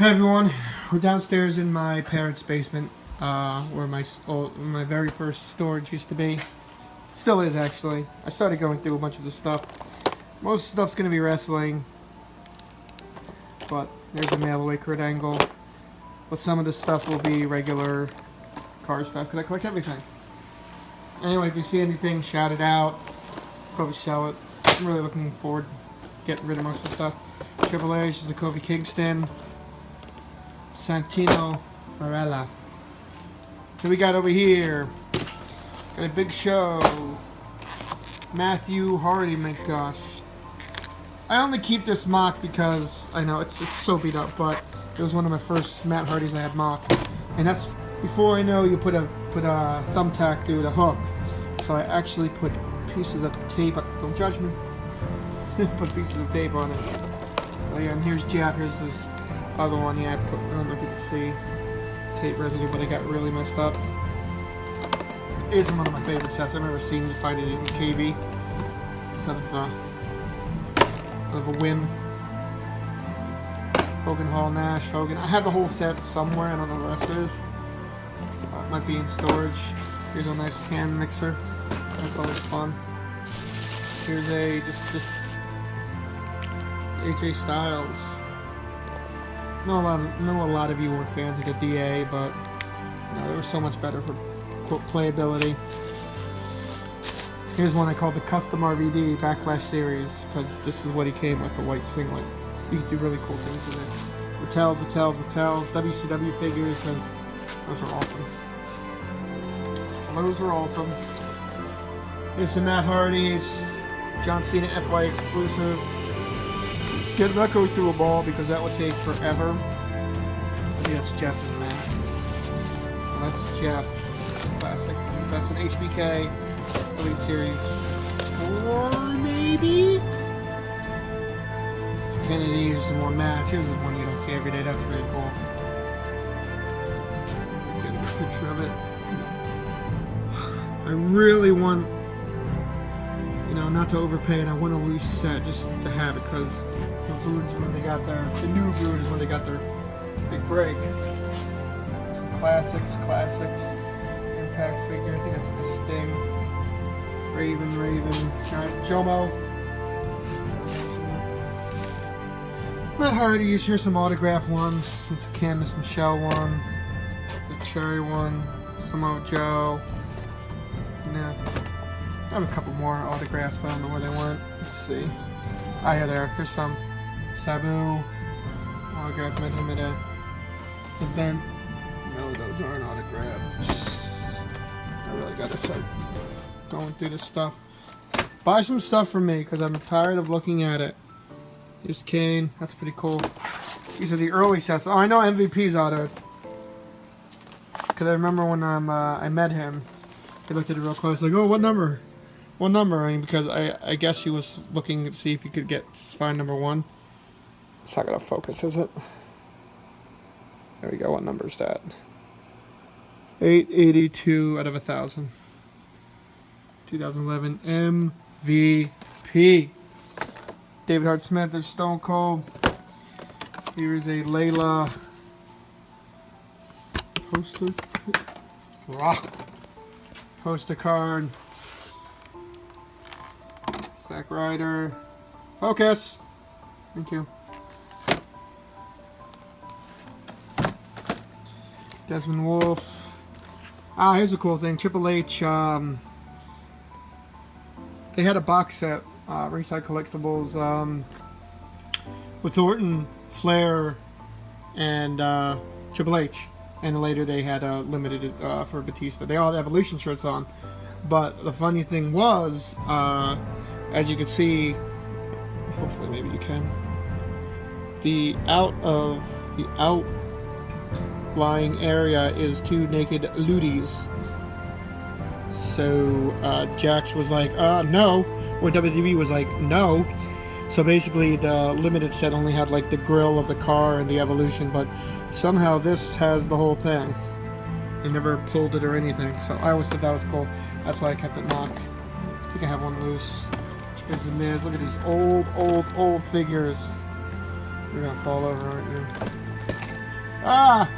Hey everyone, we're downstairs in my parents' basement, where my very first storage used to be. Still is, actually. I started going through a bunch of the stuff. Most stuff's gonna be wrestling, but there's a mail-away Kurt Angle. But some of the stuff will be regular car stuff, because I collect everything. Anyway, if you see anything, shout it out. Probably sell it. I'm really looking forward to getting rid of most of the stuff. Triple H is a Kofi Kingston. Santino Marella. So we got over here, got a big show. Matthew Hardy, my gosh. I only keep this mock because I know it's so beat up, but it was one of my first Matt Hardys I had mocked, and that's before I know you put a thumbtack through the hook. So I actually put pieces of tape. Don't judge me. Put pieces of tape on it. So yeah, and here's Jeff. Here's his other one. Yeah, I don't know if you can see tape residue, but it got really messed up. It isn't one of my favorite sets. I've never seen the fight these in KB. Just out of a whim. Hogan, Hall, Nash, Hogan. I have the whole set somewhere. I don't know where the rest is. It might be in storage. Here's a nice hand mixer. That's always fun. Here's a just AJ Styles. Know a lot of you weren't fans of the DA, but no, they were so much better for quote playability. Here's one I called the Custom RVD Backlash Series, because this is what he came with, a white singlet. You could do really cool things with it. Rattels, WCW figures, because those are awesome. Those are awesome. Here's some Matt Hardy's, John Cena FY exclusive. I'm not going through a ball because that would take forever. I think that's Jeff and Matt. And that's Jeff. Classic. That's an HBK Elite Series 4, maybe? Kennedy, here's some more Matt. Here's the one you don't see every day. That's really cool. Get a picture of it. I really want, not to overpay, and I want a loose set just to have it, because the Broods, when they got the new Brood is when they got their big break. Some classics, Impact figure, I think that's the Sting. Raven, Giant Jomo. Matt Hardy's, here's some autograph ones. It's a Candice Michelle one, the Cherry one, Samoa Joe. Yeah. I have a couple more autographs, but I don't know where they went. Let's see. Ah, yeah, there. Here's some Sabu autograph. Met him at an event. No, those aren't autographed. I really gotta start going through this stuff. Buy some stuff for me, because I'm tired of looking at it. Here's Kane. That's pretty cool. These are the early sets. Oh, I know MVP's autoed. Because I remember when I met him, he looked at it real close, like, oh, what number? What number? I mean, because I guess he was looking to see if he could find number 1. It's not gonna focus, is it? There we go. What number is that? 882 out of 1,000. 2011 MVP. David Hart Smith. There's Stone Cold. Here is a Layla poster card. Zack Ryder. Focus! Thank you. Desmond Wolfe. Ah, here's a cool thing. Triple H, they had a box set, Ringside Collectibles, with Orton, Flair, and Triple H. And later they had limited it for Batista. They all had Evolution shirts on. But the funny thing was, as you can see, hopefully maybe you can, the outlying area is 2 naked ludies. So Jax was like, no, or WWE was like, no. So basically the limited set only had like the grill of the car and the Evolution, but somehow this has the whole thing. They never pulled it or anything, so I always thought that was cool. That's why I kept it mock. I think I have one loose. Here's the Miz. Look at these old figures. You're gonna fall over, aren't you? Ah!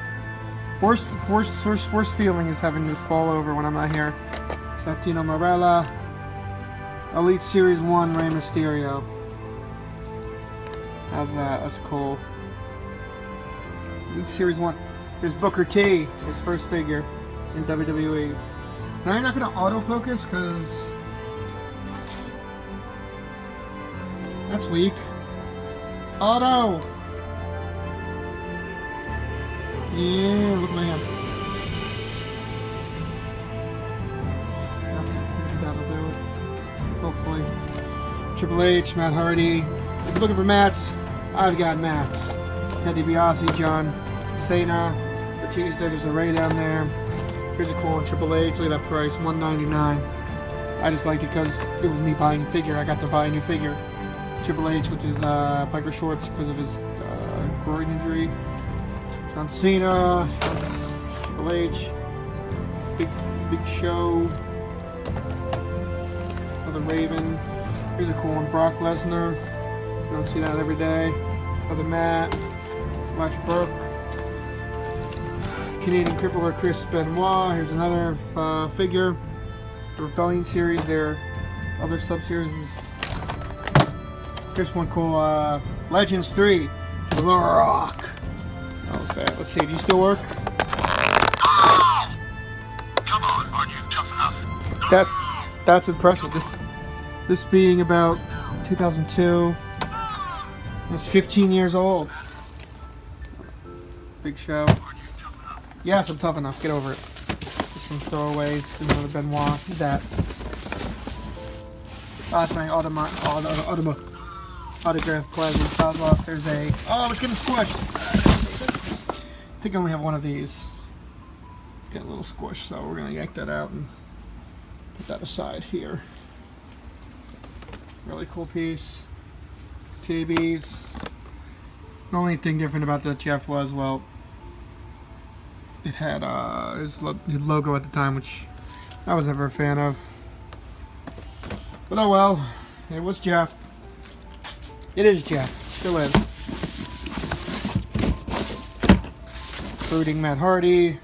Worst feeling is having this fall over when I'm not here. Santino Marella. Elite Series 1 Rey Mysterio. How's that? That's cool. Elite Series 1. Here's Booker T, his first figure in WWE. Now you're not going to autofocus because that's weak. Auto! Yeah, look at my hand. Okay, that'll do it. Hopefully. Triple H, Matt Hardy. If you're looking for mats, I've got mats. Teddy DiBiase, John Cena, Batista, there's a Ray down there. Here's a cool one, Triple H, look at that price, $199. I just liked it because it was me buying a figure. I got to buy a new figure. Triple H with his biker shorts because of his groin injury. John Cena, that's Triple H, big show. Another Raven. Here's a cool one, Brock Lesnar. You don't see that every day. Another Matt, Flash Burke. Canadian Crippler Chris Benoit. Here's another figure. The Rebellion series, their other sub-series. Here's one cool, Legends 3, The Rock. That was bad. Let's see, do you still work? Come on, are you tough enough? That's impressive. This being about 2002, almost 15 years old. Big show. Yes, I'm tough enough. Get over it. Just some throwaways. Another Benoit. Who's that? That's my autograph plasma Kozlov. There's a. Oh, it's getting squished. I think I only have one of these. It's getting a little squished, so we're gonna yank that out and put that aside here. Really cool piece. TBs. The only thing different about the Jeff was, well, it had his logo at the time, which I was never a fan of. But oh well, it was Jeff. It is Jeff. Still is. Including Matt Hardy.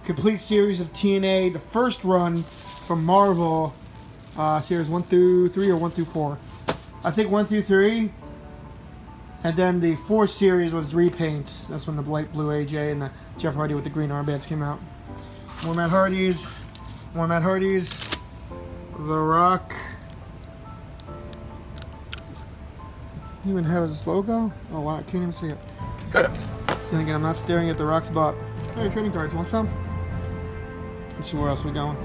Complete series of TNA. The first run from Marvel. Series 1 through 3 or 1 through 4. I think 1 through 3. And then the 4th series was repaints. That's when the light blue AJ and the Jeff Hardy with the green armbands came out. More Matt Hardys. More Matt Hardys. The Rock. He even has his logo? Oh wow, I can't even see it. Then again, I'm not staring at the Rock's butt. Hey, trading cards, want some? Let's see where else we're going.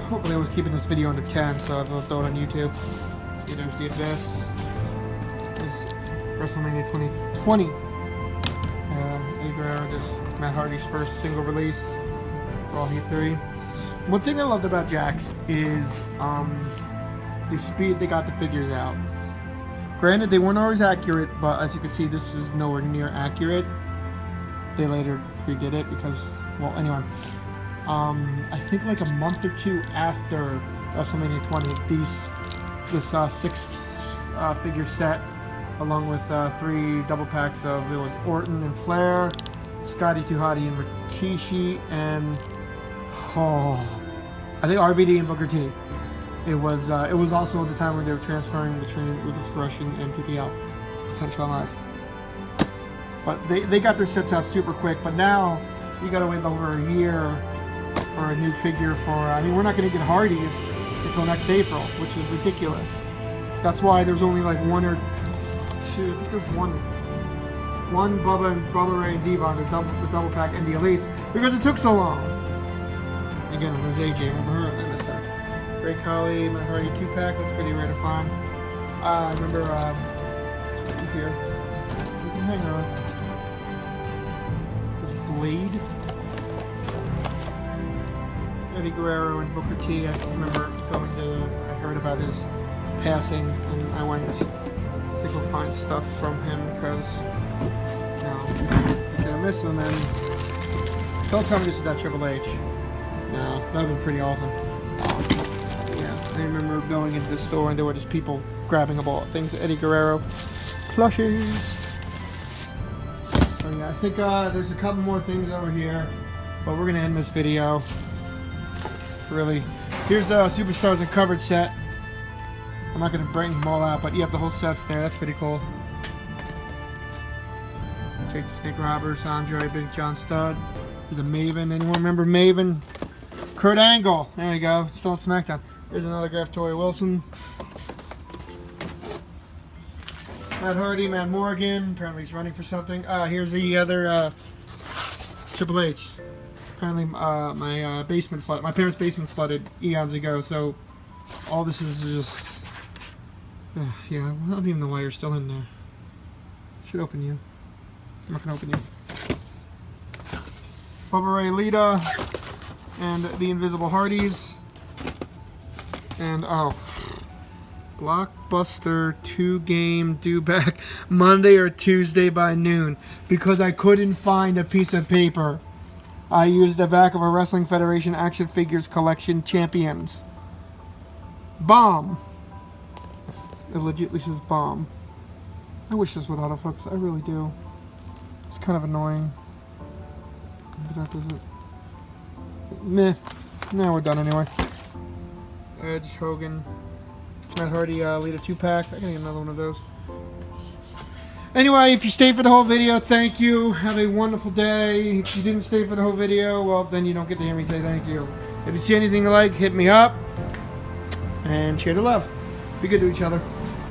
Hopefully I was keeping this video under 10, so I'll throw it on YouTube. See, there's the Abyss. There's WrestleMania 2020. Eddie Guerrero, just Matt Hardy's first single release. Raw Heat 3. One thing I loved about Jakks is the speed they got the figures out. Granted, they weren't always accurate, but as you can see, this is nowhere near accurate. They later redid it because, well, anyway. I think like a month or two after WrestleMania 20, this 6 figure set, along with 3 double packs of, it was Orton and Flair, Scotty 2 Hotty and Rikishi, and I think RVD and Booker T. It was also at the time when they were transferring between Ruthless Aggression and PTL, Potential Live. But they got their sets out super quick. But now you gotta wait over a year for a new figure for. I mean, we're not gonna get Hardys until next April, which is ridiculous. That's why there's only like 1 or 2. I think there's one Bubba Ray and Devon, the double pack and the Elites, because it took so long. Again, there's AJ. Remember her? And this Great Khali, Matt Hardy 2-pack. That's pretty rare to find. I remember here. Hang on. There's Blade. Eddie Guerrero and Booker T. I remember I heard about his passing, and I went to go find stuff from him because, he's gonna miss him. And don't tell me this is that Triple H. No, that would be pretty awesome. I remember going into the store and there were just people grabbing up all things. Eddie Guerrero plushes. So yeah, I think there's a couple more things over here, but we're gonna end this video. Really, here's the Superstars Uncovered set. I'm not gonna bring them all out, but you have the whole sets there. That's pretty cool. Jake the Snake Roberts, Andre, Big John Studd. There's a Maven. Anyone remember Maven? Kurt Angle. There you go. Still on SmackDown. Here's an autographed Tori Wilson. Matt Hardy, Matt Morgan. Apparently he's running for something. Here's the other Triple H. Apparently my basement flooded. My parents' basement flooded eons ago. So all this is just yeah. I don't even know why you're still in there. Should open you. I'm not gonna open you. Bubba Ray Lita and the Invisible Hardys. And Blockbuster 2-game due back Monday or Tuesday by noon because I couldn't find a piece of paper. I used the back of a Wrestling Federation action figures collection champions. Bomb. It legitimately says bomb. I wish this would autofocus. I really do. It's kind of annoying. But that does it. Meh. Now we're done anyway. Edge, Hogan, Matt Hardy, Lita 2-pack. I gotta get another one of those. Anyway, if you stayed for the whole video, thank you. Have a wonderful day. If you didn't stay for the whole video, well, then you don't get to hear me say thank you. If you see anything you like, hit me up. And share the love. Be good to each other.